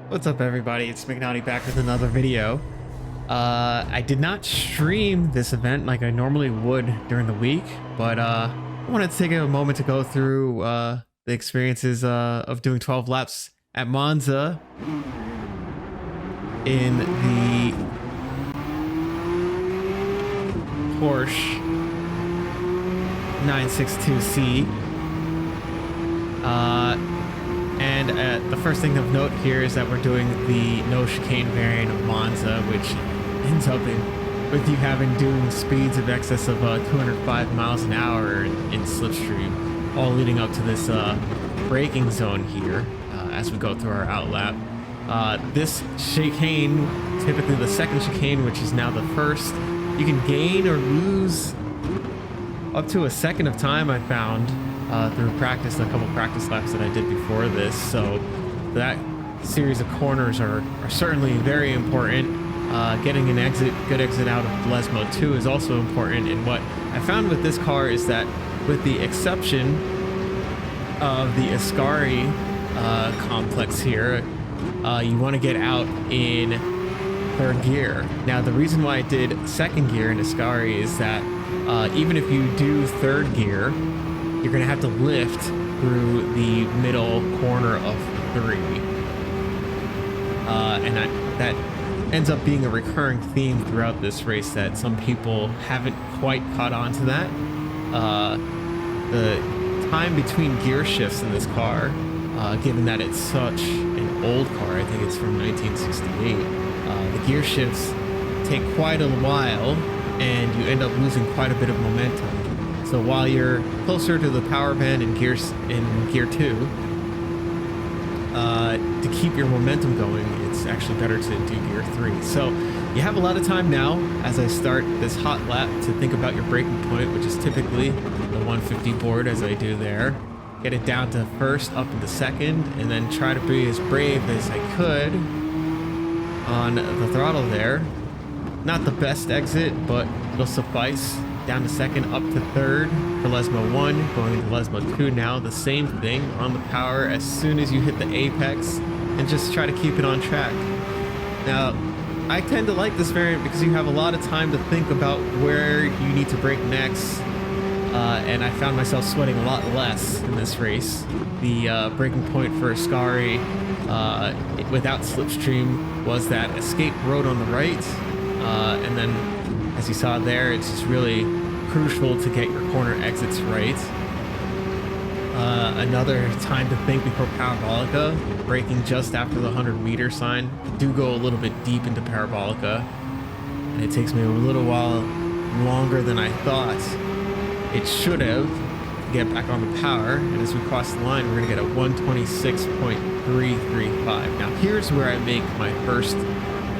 What's up, everybody? It's McNaughty back with another video. I did not stream this event like I normally would during the week, but I wanted to take a moment to go through the experiences of doing 12 laps at Monza in the Porsche 962C. And the first thing of note here is that we're doing the no chicane variant of Monza, which ends up with you doing speeds of excess of 205 miles an hour in slipstream, all leading up to this braking zone here as we go through our outlap. This chicane, typically the second chicane, which is now the first, you can gain or lose up to a second of time, I found. Through practice, a couple practice laps that I did before this. So that series of corners are certainly very important. Getting an good exit out of Lesmo 2 is also important. And what I found with this car is that, with the exception of the Ascari complex here, you want to get out in third gear. Now, the reason why I did second gear in Ascari is that even if you do third gear, you're going to have to lift through the middle corner of 3. And that ends up being a recurring theme throughout this race, that some people haven't quite caught on to that. The time between gear shifts in this car, given that it's such an old car, I think it's from 1968, the gear shifts take quite a while and you end up losing quite a bit of momentum. So while you're closer to the power band in gear 2, to keep your momentum going, it's actually better to do gear 3. So you have a lot of time now, as I start this hot lap, to think about your braking point, which is typically the 150 board, as I do there. Get it down to first, up into second, and then try to be as brave as I could on the throttle there. Not the best exit, but it'll suffice. Down to second, up to third for Lesmo 1, going into Lesmo 2 now. The same thing on the power as soon as you hit the apex, and just try to keep it on track. Now, I tend to like this variant because you have a lot of time to think about where you need to brake next, and I found myself sweating a lot less in this race. The braking point for Ascari without slipstream was that escape road on the right, and then, as you saw there, it's just really crucial to get your corner exits right. Another time to think before Parabolica, braking just after the 100-meter sign. Do go a little bit deep into Parabolica, and it takes me a little while longer than I thought it should have to get back on the power. And as we cross the line, we're going to get a 126.335. Now, here's where I make my first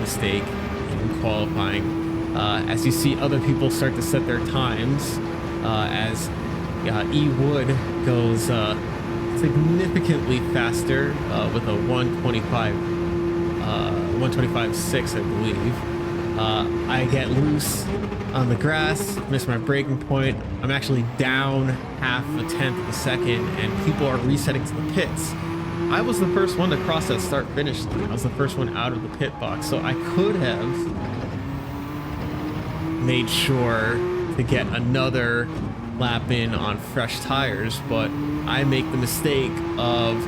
mistake in qualifying. As you see other people start to set their times, as E. Wood goes significantly faster with a 125.6, I believe. I get loose on the grass, miss my braking point. I'm actually down half a tenth of a second, and people are resetting to the pits. I was the first one to cross that start-finish line. I was the first one out of the pit box, so I could have made sure to get another lap in on fresh tires, but I make the mistake of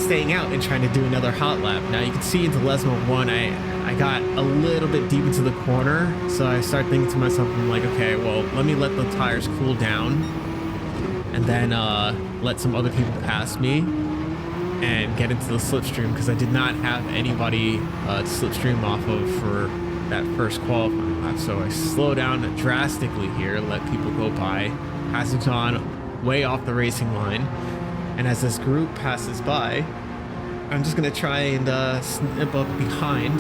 staying out and trying to do another hot lap. Now you can see into Lesmo 1, I got a little bit deep into the corner, so I start thinking to myself, I'm like, okay, well, let me let the tires cool down and then let some other people pass me and get into the slipstream, because I did not have anybody to slipstream off of for that first qualifying lap. So I slow down drastically here, let people go by, passing on way off the racing line. And as this group passes by, I'm just going to try and snip up behind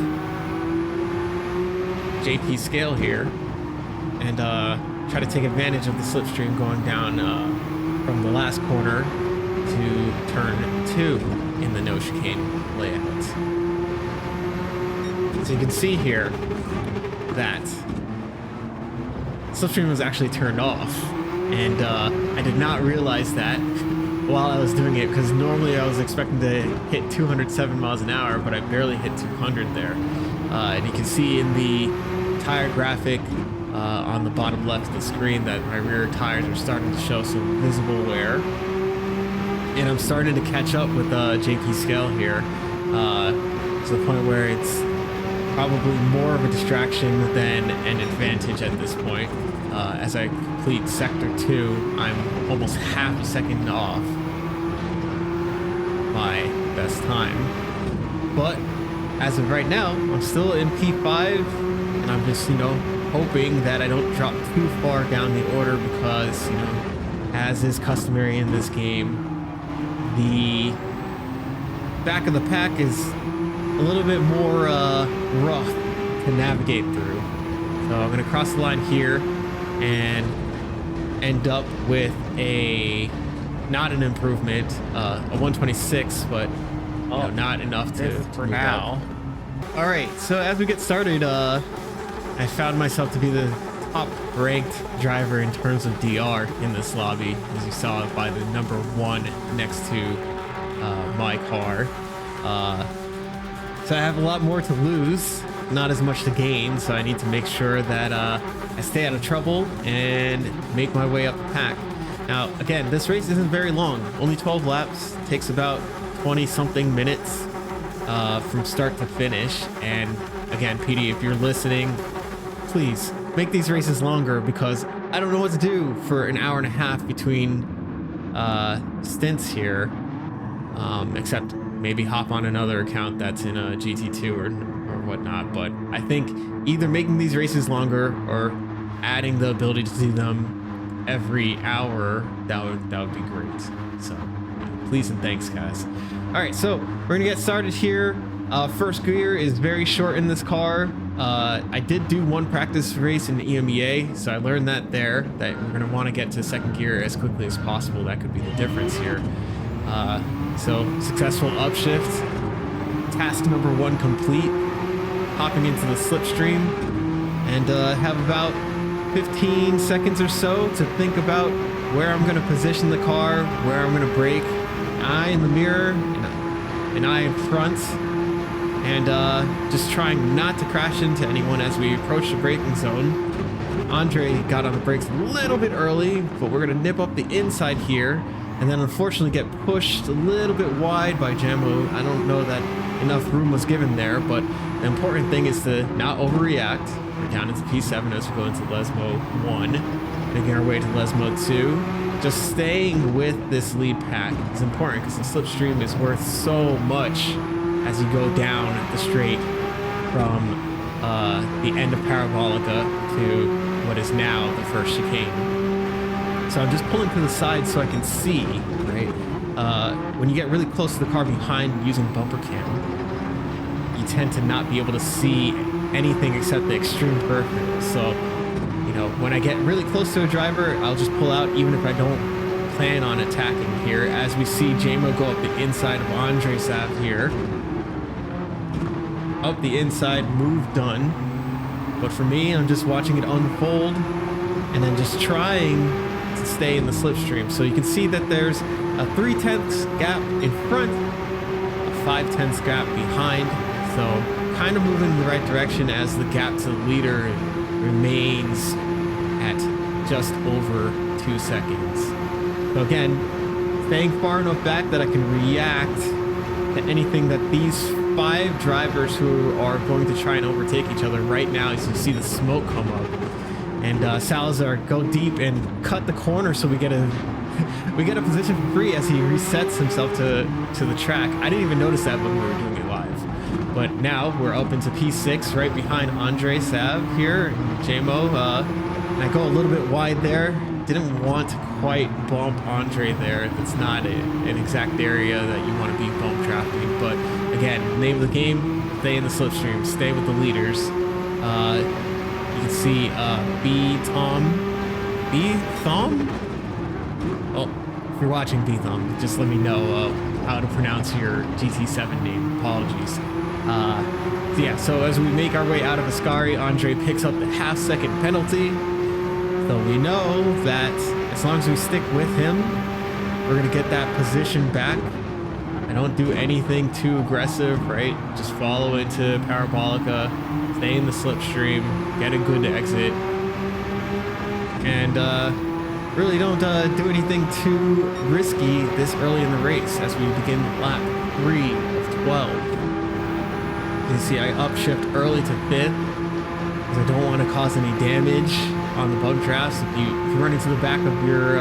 JP Scale here and try to take advantage of the slipstream going down from the last corner to turn 2 in the no chicane layout. So you can see here that slipstream was actually turned off, and I did not realize that while I was doing it, because normally I was expecting to hit 207 miles an hour, but I barely hit 200 there. And you can see in the tire graphic on the bottom left of the screen that my rear tires are starting to show some visible wear. And I'm starting to catch up with JP Scale here to the point where it's probably more of a distraction than an advantage at this point. As I complete Sector 2, I'm almost half a second off my best time. But as of right now, I'm still in P5, and I'm just, hoping that I don't drop too far down the order because, as is customary in this game, the back of the pack is a little bit more rough to navigate through. So I'm going to cross the line here and end up with not an improvement, a 126, but not enough to for now. All right, so as we get started, I found myself to be the top ranked driver in terms of DR in this lobby, as you saw by the number 1 next to my car. So I have a lot more to lose, not as much to gain, so I need to make sure that I stay out of trouble and make my way up the pack. Now, again, this race isn't very long, only 12 laps, takes about 20 something minutes from start to finish. And again, PD, if you're listening, please make these races longer, because I don't know what to do for an hour and a half between stints here, except maybe hop on another account that's in a GT2 or whatnot. But I think either making these races longer or adding the ability to do them every hour, that would be great. So please and thanks, guys. All right, so we're gonna get started here. First gear is very short in this car. I did do one practice race in EMEA, so I learned that there, that we're gonna wanna get to second gear as quickly as possible. That could be the difference here. So successful upshift, task number 1 complete, hopping into the slipstream, and have about 15 seconds or so to think about where I'm gonna position the car, where I'm gonna brake, eye in the mirror, and eye in front, and just trying not to crash into anyone as we approach the braking zone. Andre got on the brakes a little bit early, but we're gonna nip up the inside here, and then unfortunately get pushed a little bit wide by Jamo. I don't know that enough room was given there, but the important thing is to not overreact. We're down into P7 as we go into Lesmo 1, making our way to Lesmo 2. Just staying with this lead pack is important because the slipstream is worth so much as you go down the straight from the end of Parabolica to what is now the first chicane. So I'm just pulling to the side so I can see, right? When you get really close to the car behind using bumper cam, you tend to not be able to see anything except the extreme peripheral. So, when I get really close to a driver, I'll just pull out even if I don't plan on attacking here, as we see Jamo go up the inside of Andre Sav here. Up the inside, move done. But for me, I'm just watching it unfold and then just trying to stay in the slipstream. So you can see that there's a 3/10 gap in front, a 5/10 gap behind. So kind of moving in the right direction as the gap to the leader remains at just over 2 seconds. So again, staying far enough back that I can react to anything that these 5 drivers who are going to try and overtake each other right now, as you see the smoke come up. And Salazar go deep and cut the corner, so we get a position for free as he resets himself to the track. I didn't even notice that when we were doing it live. But now we're up into P6 right behind Andre Sav here, Jamo. And I go a little bit wide there. Didn't want to quite bump Andre there. That's not an exact area that you want to be bump drafting. But again, name of the game, stay in the slipstream, stay with the leaders. You can see B-Thom. Oh, if you're watching B-Thom, just let me know how to pronounce your GT7 name. Apologies. So as we make our way out of Ascari, Andre picks up the half-second penalty. So we know that as long as we stick with him, we're gonna get that position back. I don't do anything too aggressive, right? Just follow into Parabolica, stay in the slipstream, get a good exit, and really don't do anything too risky this early in the race as we begin lap 3 of 12. You can see I upshift early to 5th because I don't want to cause any damage on the bump drafts. If you run into the back of your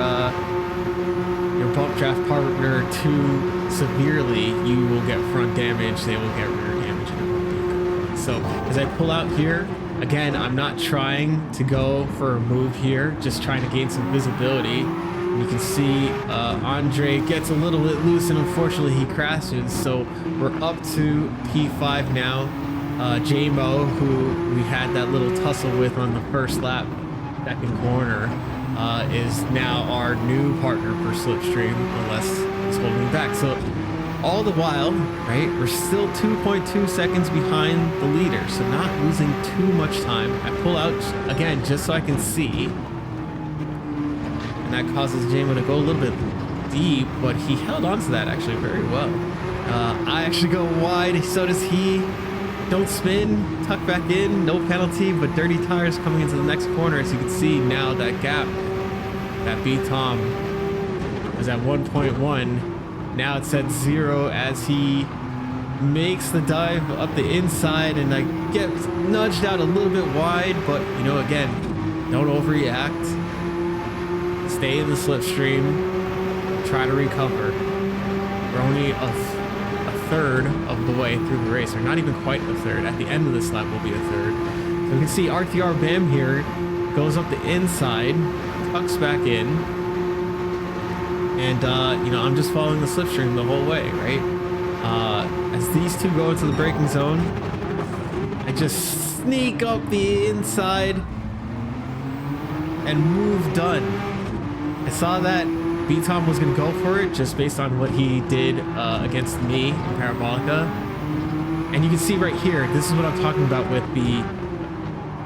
bump draft partner too severely, you will get front damage, they will get rear damage, and it won't be a good run. So as I pull out here, again, I'm not trying to go for a move here, just trying to gain some visibility. And you can see Andre gets a little bit loose and unfortunately he crashes. So we're up to P5 now. J-Mo, who we had that little tussle with on the first lap, second corner, is now our new partner for slipstream, unless he's holding me back. So all the while, right, we're still 2.2 seconds behind the leader, so not losing too much time. I pull out again just so I can see, and that causes J-Mo to go a little bit deep, but he held on to that actually very well. I actually go wide, so does he. Don't spin, tuck back in, no penalty, but dirty tires coming into the next corner. As you can see now, that gap, that B-Tom was at 1.1. Now it's at 0 as he makes the dive up the inside, and I get nudged out a little bit wide, but you know, again, don't overreact. Stay in the slipstream, try to recover. We're only a third of the way through the race, or not even quite a third. At the end of this lap will be a third. So we can see RTR Bam here goes up the inside, tucks back in, and you know, I'm just following the slipstream the whole way, right? As these two go into the braking zone, I just sneak up the inside and move done. I saw that B-Tom was going to go for it just based on what he did against me in Parabolica. And you can see right here, this is what I'm talking about with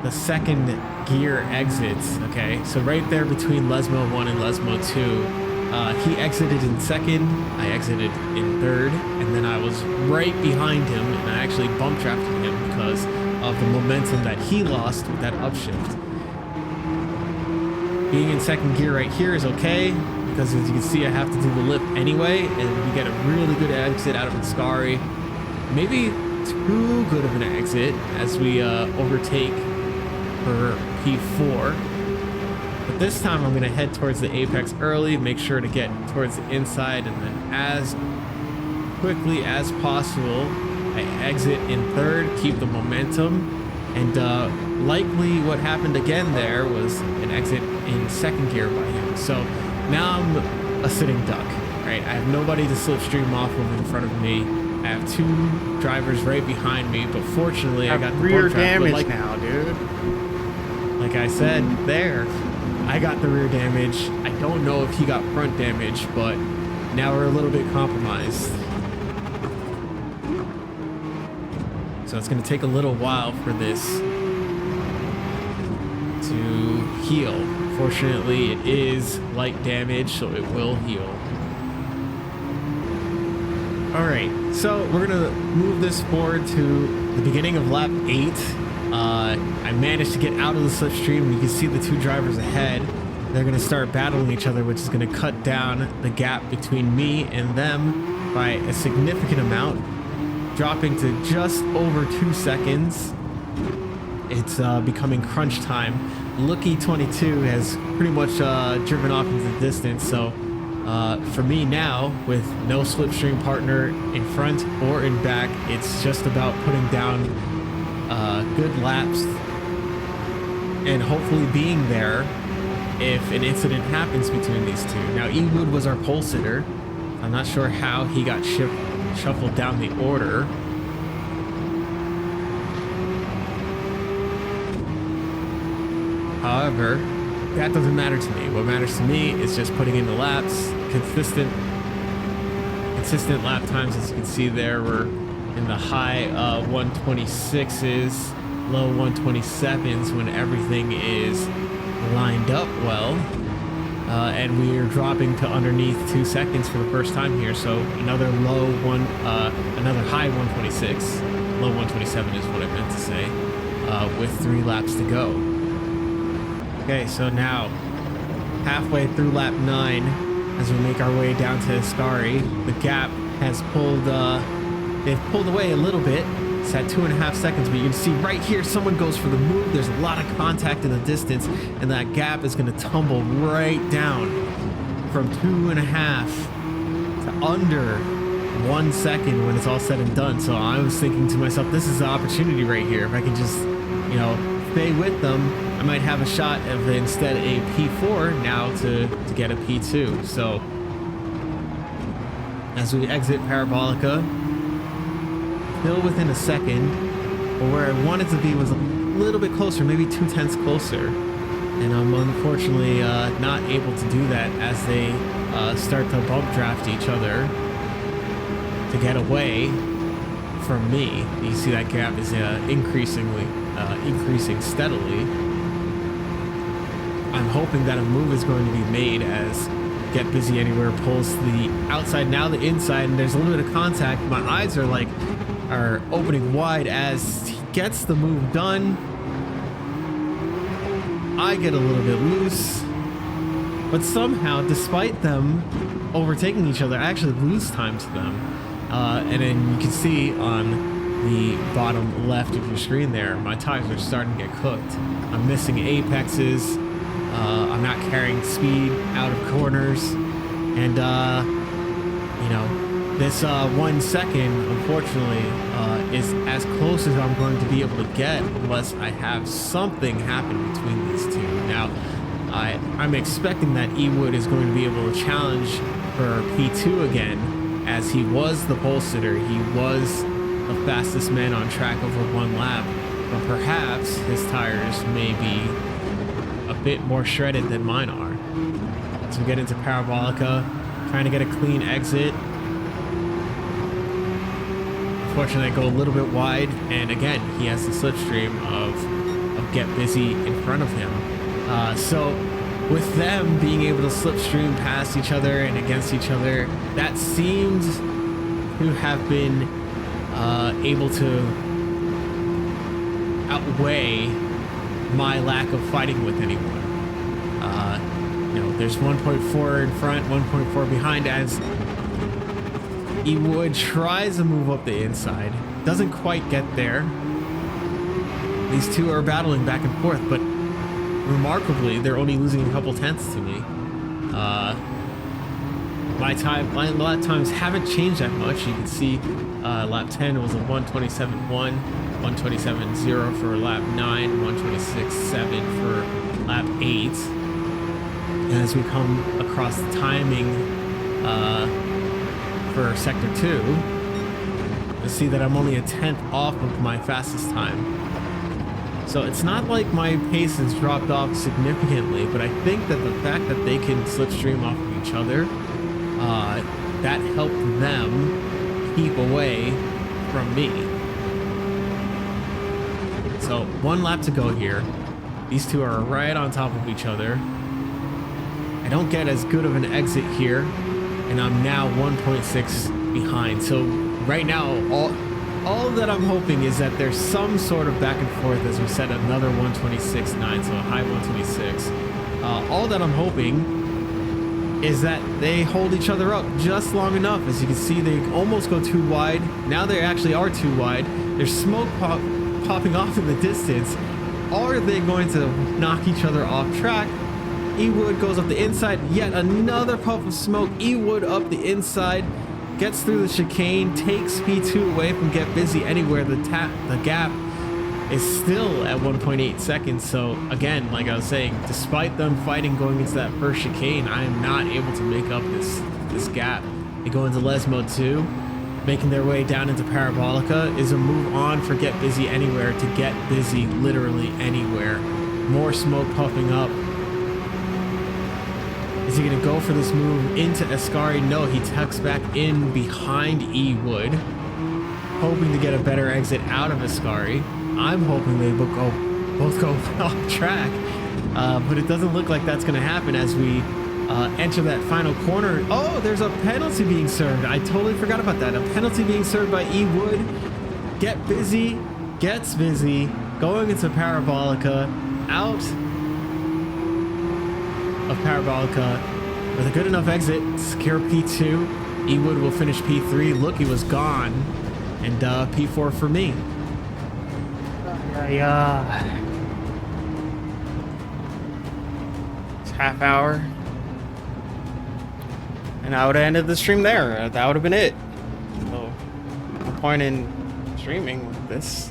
the second gear exits, okay? So right there between Lesmo 1 and Lesmo 2, he exited in second, I exited in third, and then I was right behind him, and I actually bump drafted him because of the momentum that he lost with that upshift. Being in second gear right here is okay, because as you can see, I have to do the lip anyway, and we get a really good exit out of Ascari. Maybe too good of an exit as we overtake for P4. But this time I'm going to head towards the apex early, make sure to get towards the inside, and then as quickly as possible, I exit in third, keep the momentum, and likely what happened again there was an exit in second gear by him. So now I'm a sitting duck, right? I have nobody to slipstream off of in front of me. I have two drivers right behind me, but fortunately I got the rear damage now, dude. Like I said, there, I got the rear damage. I don't know if he got front damage, but now we're a little bit compromised. So it's going to take a little while for this to heal. Fortunately, it is light damage, so it will heal. All right, so we're gonna move this forward to the beginning of lap 8. I managed to get out of the slipstream, and you can see the two drivers ahead. They're gonna start battling each other, which is gonna cut down the gap between me and them by a significant amount, dropping to just over 2 seconds. It's becoming crunch time. Looky 22 has pretty much driven off into the distance, so for me now, with no slipstream partner in front or in back, it's just about putting down good laps and hopefully being there if an incident happens between these two. Now, Ewood was our pole sitter. I'm not sure how he got shuffled down the order. However, that doesn't matter to me. What matters to me is just putting in the laps, consistent lap times. As you can see there, we're in the high 126s, low 127s when everything is lined up well. and we are dropping to underneath 2 seconds for the first time here. So another another high 126, low 127 is what I meant to say, with 3 laps to go. Okay, so now halfway through lap 9, as we make our way down to Ascari, the gap has pulled, they've pulled away a little bit. It's at 2.5 seconds, but you can see right here, someone goes for the move. There's a lot of contact in the distance, and that gap is going to tumble right down from 2.5 to under 1 second when it's all said and done. So I was thinking to myself, this is the opportunity right here. If I can just, you know, stay with them, I might have a shot of instead a P4 now to get a P2. So as we exit Parabolica, still within a second, but where I wanted to be was a little bit closer, maybe 2/10 closer. And I'm unfortunately not able to do that as they start to bump draft each other to get away from me. You see that gap is increasing steadily. I'm hoping that a move is going to be made as Get Busy Anywhere pulls the outside, now the inside, and there's a little bit of contact. My eyes are opening wide as he gets the move done. I get a little bit loose, but somehow, despite them overtaking each other, I actually lose time to them. And then you can see on the bottom left of your screen there, my tires are starting to get cooked. I'm missing apexes. I'm not carrying speed out of corners, and you know, this 1 second, unfortunately, is as close as I'm going to be able to get unless I have something happen between these two. Now, I'm expecting that Ewood is going to be able to challenge for P2 again, as he was the pole sitter. He was the fastest man on track over 1 lap, but perhaps his tires may be a bit more shredded than mine are. So we get into Parabolica, trying to get a clean exit. Unfortunately, I go a little bit wide, and again, he has the slipstream of Get Busy in front of him. So with them being able to slipstream past each other and against each other, that seemed to have been able to outweigh my lack of fighting with anyone. You know, there's 1.4 in front, 1.4 behind, as Ewood tries to move up the inside. Doesn't quite get there. These two are battling back and forth, but remarkably, they're only losing a couple tenths to me. My lap times haven't changed that much. You can see lap 10 was a 1:27.1, 1:27.0 for lap 9, 1:26.7 for lap 8. And as we come across the timing for sector 2, you'll see that I'm only a 10th off of my fastest time. So it's not like my pace has dropped off significantly, but I think that the fact that they can slipstream off of each other, that helped them keep away from me. So 1 lap to go here. These two are right on top of each other. I don't get as good of an exit here, and I'm now 1.6 behind. So right now, all that I'm hoping is that there's some sort of back and forth as we set another 126.9, so a high 126. All that I'm hoping is that they hold each other up just long enough. As you can see, they almost go too wide. Now they actually are too wide. There's smoke popping off in the distance. Are they going to knock each other off track? Ewood goes up the inside. Yet another puff of smoke. Ewood up the inside. Gets through the chicane, takes P2 away from Get Busy Anywhere. The gap is still at 1.8 seconds. So again, like I was saying, despite them fighting going into that first chicane, I am not able to make up this gap. They go into Les Mode 2, making their way down into Parabolica. Is a move on for Get Busy Anywhere to Get Busy literally anywhere. More smoke puffing up. Is he going to go for this move into Ascari? No, he tucks back in behind Ewood, hoping to get a better exit out of Ascari. I'm hoping they both go off track, but it doesn't look like that's going to happen as we enter that final corner. Oh, there's a penalty being served. I totally forgot about that. A penalty being served by E. Wood. Get busy, gets busy, going into Parabolica, out of Parabolica with a good enough exit, secure P2. E. Wood will finish P3. Look, he was gone. And P4 for me. Yeah. It's half hour. And I would have ended the stream there. That would have been it. So, no point in streaming with this.